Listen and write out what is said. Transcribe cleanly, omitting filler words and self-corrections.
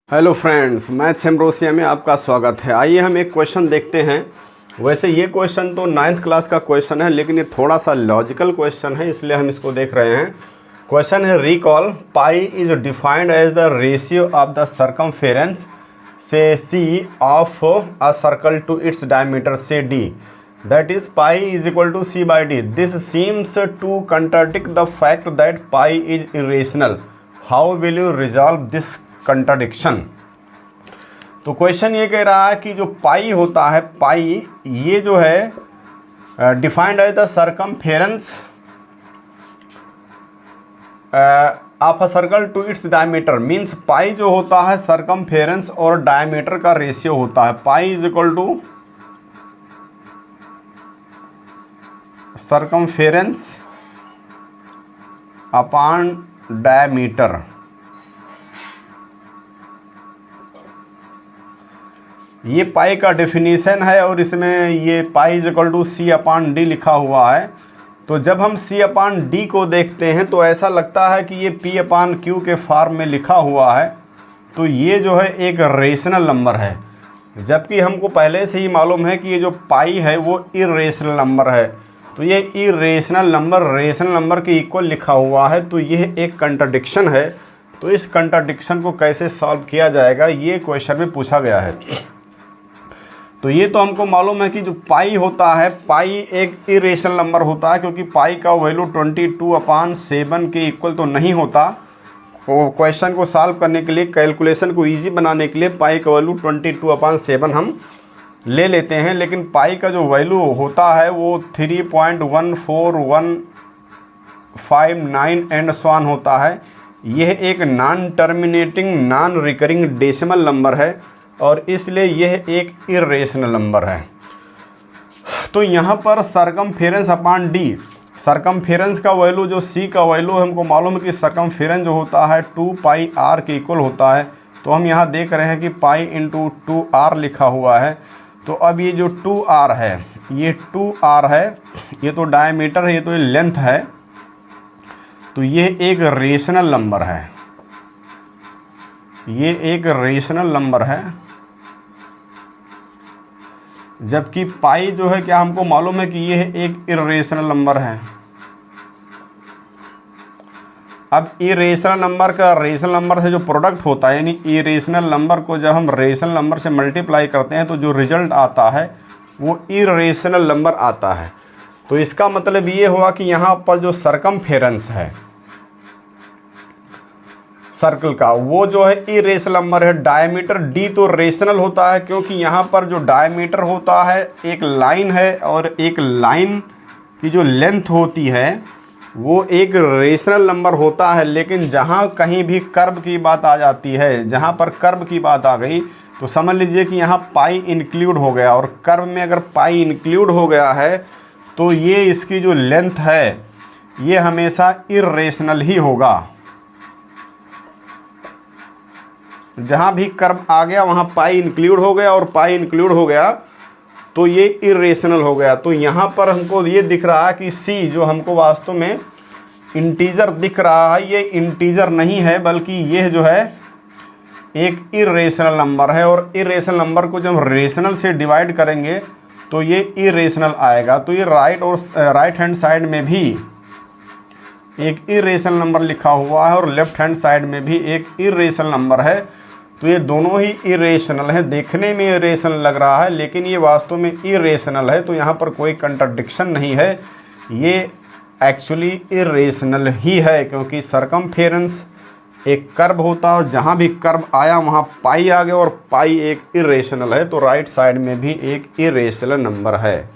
Hello friends, maths ambrosia में आपका स्वागत है। आइए हम एक क्वेश्चन देखते हैं। वैसे ये क्वेश्चन तो 9th क्लास का क्वेश्चन है, लेकिन ये थोड़ा सा लॉजिकल क्वेश्चन है, इसलिए हम इसको देख रहे हैं। क्वेश्चन है, recall pi is defined as the ratio of the circumference से C of a circle to its diameter से D, that is pi is equal to C by D. This seems to contradict the fact that pi is irrational. How will you resolve this contradiction? तो question ये कह रहा है कि जो पाई होता है, पाई ये जो है defined as the circumference of a circle to its diameter. Means pi जो होता है सर्कमफेरेंस और डायमीटर का रेशियो होता है। Pi is equal to circumference upon diameter. ये पाई का डेफिनेशन है और इसमें ये pi is equal to C upon D लिखा हुआ है। तो जब हम सी अपॉन डी को देखते हैं तो ऐसा लगता है कि ये पी अपॉन क्यू के फॉर्म में लिखा हुआ है। तो ये जो है एक रेशनल नंबर है, जबकि हमको पहले से ही मालूम है कि ये जो पाई है वो इरेशनल नंबर है। तो ये इरेशनल नंबर रेशनल नंबर के इक्वल लिखा हुआ है, तो यह एक कंट्राडिक्शन है। तो इस कंट्राडिक्शन को कैसे सॉल्व किया जाएगा, ये क्वेश्चन में पूछा गया है। तो ये तो हमको मालूम है कि जो पाई होता है, पाई एक इरेशनल नंबर होता है, क्योंकि पाई का वैल्यू 22/7 के इक्वल तो नहीं होता। तो क्वेश्चन को सॉल्व करने के लिए, कैलकुलेशन को इजी बनाने के लिए पाई का वैल्यू 22/7 हम ले लेते हैं। लेकिन पाई का जो वैल्यू होता है वो 3.14159 एंड सो ऑन होता है। यह एक non terminating non recurring decimal number है और इसलिए यह एक इरेशनल नंबर है। तो यहाँ पर सर्कमफेरेंस अपॉन डी, सर्कमफेरेंस का वैल्यू जो सी का वैल्यू हमको मालूम है कि सर्कमफेरेंस जो होता है 2πr के इक्वल होता है। तो हम यहाँ देख रहे हैं कि पाई इंटू 2r लिखा हुआ है। तो अब ये जो 2r है, ये 2r है, ये तो डायमीटर है, ये तो लेंथ है। तो ये एक रेशनल नंबर है, ये एक रेशनल नंबर है, जबकि पाई जो है क्या हमको मालूम है कि यह एक इरेशनल नंबर है। अब इरेशनल नंबर का रेशनल नंबर से जो प्रोडक्ट होता है, यानी इरेशनल नंबर को जब हम रेशनल नंबर से मल्टीप्लाई करते हैं तो जो रिजल्ट आता है वो इरेशनल नंबर आता है। तो इसका मतलब ये हुआ कि यहाँ पर जो सर्कमफेरेंस है सर्कल का, वो जो है इरेशनल नंबर है। डायमीटर डी तो रेशनल होता है, क्योंकि यहाँ पर जो डायमीटर होता है एक लाइन है और एक लाइन की जो लेंथ होती है वो एक रेशनल नंबर होता है। लेकिन जहाँ कहीं भी कर्व की बात आ जाती है, जहाँ पर कर्व की बात आ गई तो समझ लीजिए कि यहाँ पाई इंक्लूड हो गया, और कर्व में अगर पाई इंक्लूड हो गया है तो ये इसकी जो लेंथ है ये हमेशा इरेशनल ही होगा। जहाँ भी कर्व आ गया वहाँ पाई इंक्लूड हो गया, और पाई इंक्लूड हो गया तो ये इरेशनल हो गया। तो यहाँ पर हमको ये दिख रहा है कि सी जो हमको वास्तव में इंटीजर दिख रहा है, ये इंटीजर नहीं है, बल्कि ये जो है एक इरेशनल नंबर है। और इरेशनल नंबर को जब रेशनल से डिवाइड करेंगे तो ये इरेशनल आएगा। तो ये राइट हैंड साइड में भी एक इरेशनल नंबर लिखा हुआ है और लेफ्ट हैंड साइड में भी एक इरेशनल नंबर है। तो ये दोनों ही इरेशनल है, देखने में इरेशनल लग रहा है लेकिन ये वास्तव में इरेशनल है। तो यहाँ पर कोई कंट्राडिक्शन नहीं है, ये एक्चुअली इरेशनल ही है, क्योंकि सर्कमफेरेंस एक कर्व होता है और जहाँ भी कर्व आया वहाँ पाई आ गया, और पाई एक इरेशनल है। तो राइट साइड में भी एक इरेशनल नंबर है।